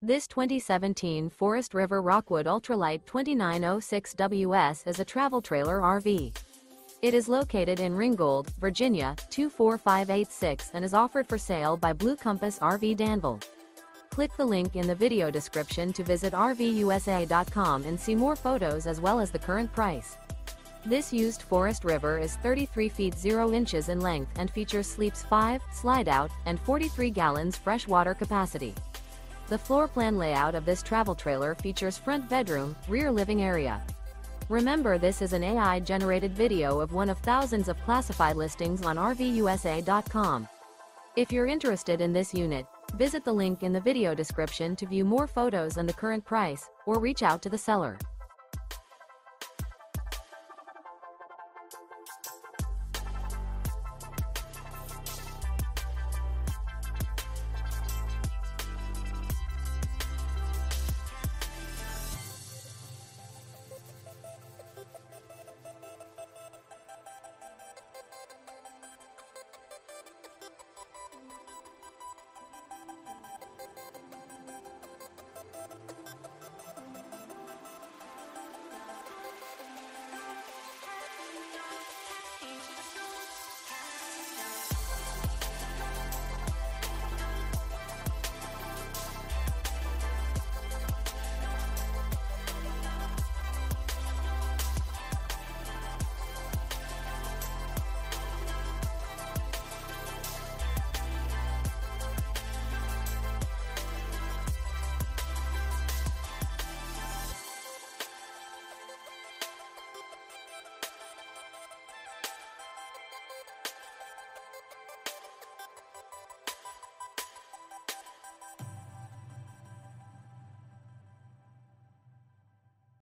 This 2017 Forest River Rockwood Ultralight 2906WS is a travel trailer RV. It is located in Ringgold, Virginia, 24586 and is offered for sale by Blue Compass RV Danville. Click the link in the video description to visit RVUSA.com and see more photos as well as the current price. This used Forest River is 33 feet 0 inches in length and features sleeps 5, slide-out, and 43 gallons fresh water capacity. The floor plan layout of this travel trailer features front bedroom, rear living area. Remember, this is an AI-generated video of one of thousands of classified listings on RVUSA.com. If you're interested in this unit, visit the link in the video description to view more photos and the current price, or reach out to the seller.